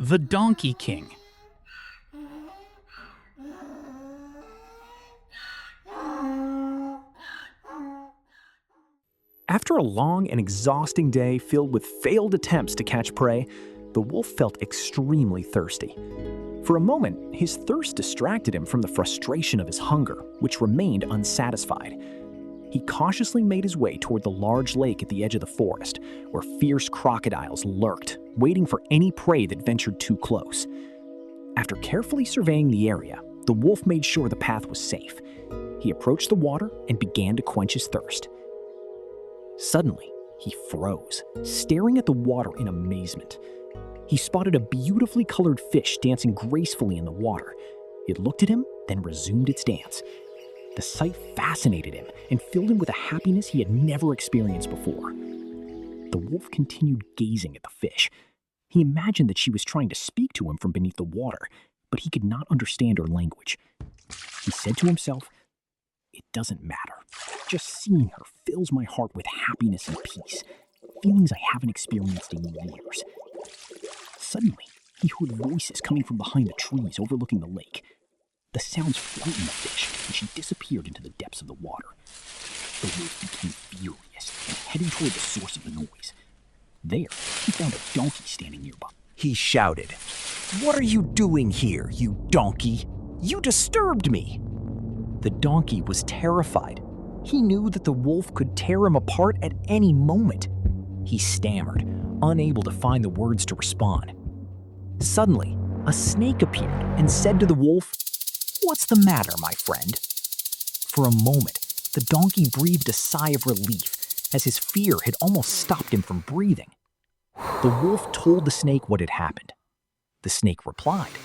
The Donkey King. After a long and exhausting day filled with failed attempts to catch prey, the wolf felt extremely thirsty. For a moment, his thirst distracted him from the frustration of his hunger, which remained unsatisfied. He cautiously made his way toward the large lake at the edge of the forest, where fierce crocodiles lurked, waiting for any prey that ventured too close. After carefully surveying the area, the wolf made sure the path was safe. He approached the water and began to quench his thirst. Suddenly, he froze, staring at the water in amazement. He spotted a beautifully colored fish dancing gracefully in the water. It looked at him, then resumed its dance. The sight fascinated him and filled him with a happiness he had never experienced before. The wolf continued gazing at the fish. He imagined that she was trying to speak to him from beneath the water, but he could not understand her language. He said to himself, "It doesn't matter. Just seeing her fills my heart with happiness and peace, feelings I haven't experienced in years." Suddenly, he heard voices coming from behind the trees overlooking the lake. The sounds frightened the fish, and she disappeared into the depths of the water. The wolf became furious and headed toward the source of the noise. There, he found a donkey standing nearby. He shouted, "What are you doing here, you donkey? You disturbed me!" The donkey was terrified. He knew that the wolf could tear him apart at any moment. He stammered, unable to find the words to respond. Suddenly, a snake appeared and said to the wolf, "What's the matter, my friend?" For a moment, the donkey breathed a sigh of relief, as his fear had almost stopped him from breathing. The wolf told the snake what had happened. The snake replied,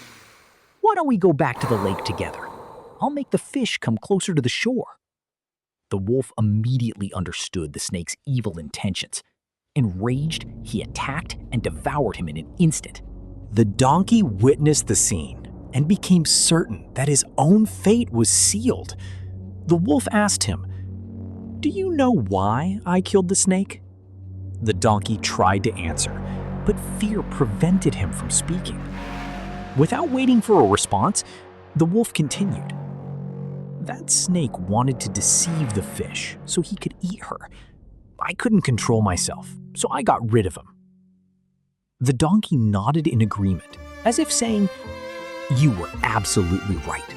"Why don't we go back to the lake together? I'll make the fish come closer to the shore." The wolf immediately understood the snake's evil intentions. Enraged, he attacked and devoured him in an instant. The donkey witnessed the scene and became certain that his own fate was sealed. The wolf asked him, "Do you know why I killed the snake?" The donkey tried to answer, but fear prevented him from speaking. Without waiting for a response, the wolf continued, "That snake wanted to deceive the fish so he could eat her. I couldn't control myself, so I got rid of him." The donkey nodded in agreement, as if saying, "You were absolutely right."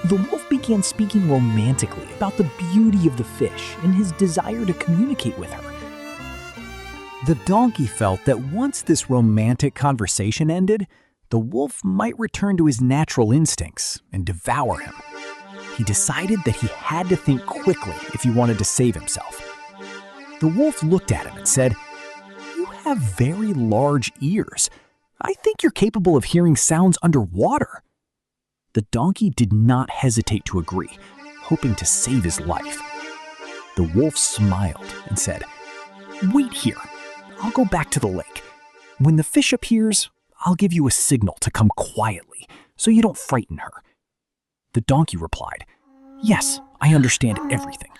The wolf began speaking romantically about the beauty of the fish and his desire to communicate with her. The donkey felt that once this romantic conversation ended, the wolf might return to his natural instincts and devour him. He decided that he had to think quickly if he wanted to save himself. The wolf looked at him and said, "You have very large ears. I think you're capable of hearing sounds underwater." The donkey did not hesitate to agree, hoping to save his life. The wolf smiled and said, "Wait here. I'll go back to the lake. When the fish appears, I'll give you a signal to come quietly so you don't frighten her." The donkey replied, "Yes, I understand everything."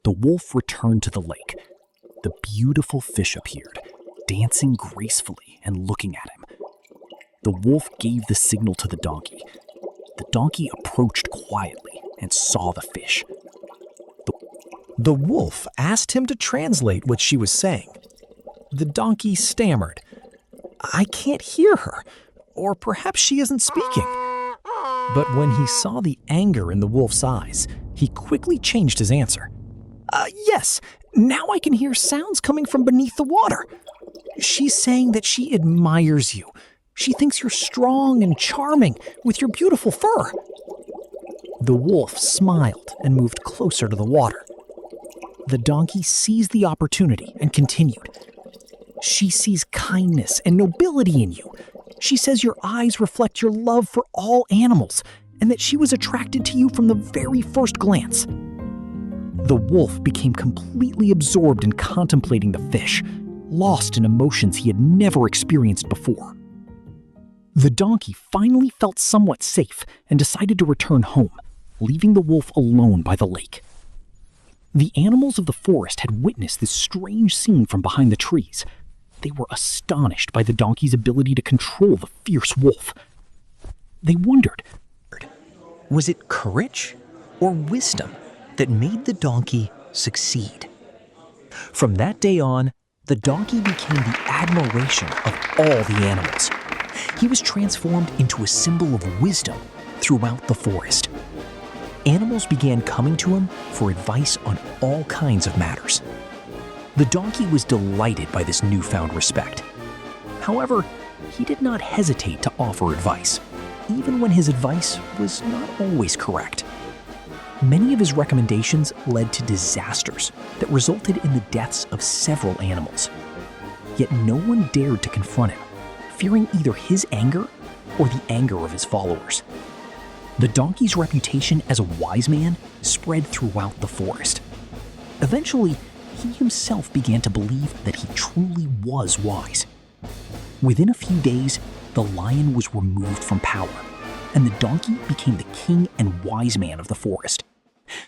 The wolf returned to the lake. The beautiful fish appeared, dancing gracefully and looking at him. The wolf gave the signal to the donkey. The donkey approached quietly and saw the fish. The wolf asked him to translate what she was saying. The donkey stammered, "I can't hear her, or perhaps she isn't speaking." But when he saw the anger in the wolf's eyes, he quickly changed his answer. Yes, now I can hear sounds coming from beneath the water. She's saying that she admires you. She thinks you're strong and charming with your beautiful fur." The wolf smiled and moved closer to the water. The donkey seized the opportunity and continued, "She sees kindness and nobility in you. She says your eyes reflect your love for all animals and that she was attracted to you from the very first glance." The wolf became completely absorbed in contemplating the fish, lost in emotions he had never experienced before. The donkey finally felt somewhat safe and decided to return home, leaving the wolf alone by the lake. The animals of the forest had witnessed this strange scene from behind the trees. They were astonished by the donkey's ability to control the fierce wolf. They wondered, was it courage or wisdom that made the donkey succeed? From that day on, the donkey became the admiration of all the animals. He was transformed into a symbol of wisdom throughout the forest. Animals began coming to him for advice on all kinds of matters. The donkey was delighted by this newfound respect. However, he did not hesitate to offer advice, even when his advice was not always correct. Many of his recommendations led to disasters that resulted in the deaths of several animals. Yet no one dared to confront him, fearing either his anger or the anger of his followers. The donkey's reputation as a wise man spread throughout the forest. Eventually, he himself began to believe that he truly was wise. Within a few days, the lion was removed from power, and the donkey became the king and wise man of the forest,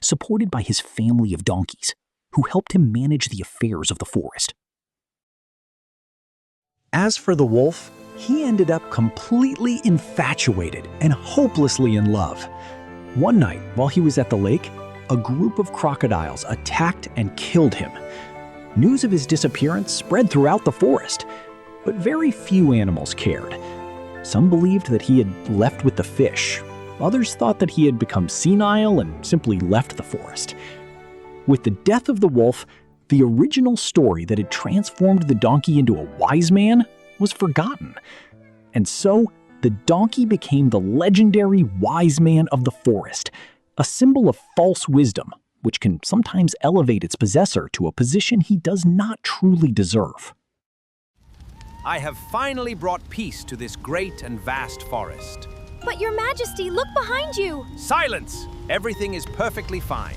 supported by his family of donkeys, who helped him manage the affairs of the forest. As for the wolf, he ended up completely infatuated and hopelessly in love. One night, while he was at the lake, a group of crocodiles attacked and killed him. News of his disappearance spread throughout the forest, but very few animals cared. Some believed that he had left with the fish. Others thought that he had become senile and simply left the forest. With the death of the wolf, the original story that had transformed the donkey into a wise man was forgotten. And so, the donkey became the legendary wise man of the forest, a symbol of false wisdom, which can sometimes elevate its possessor to a position he does not truly deserve. I have finally brought peace to this great and vast forest. But Your Majesty, look behind you! Silence! Everything is perfectly fine.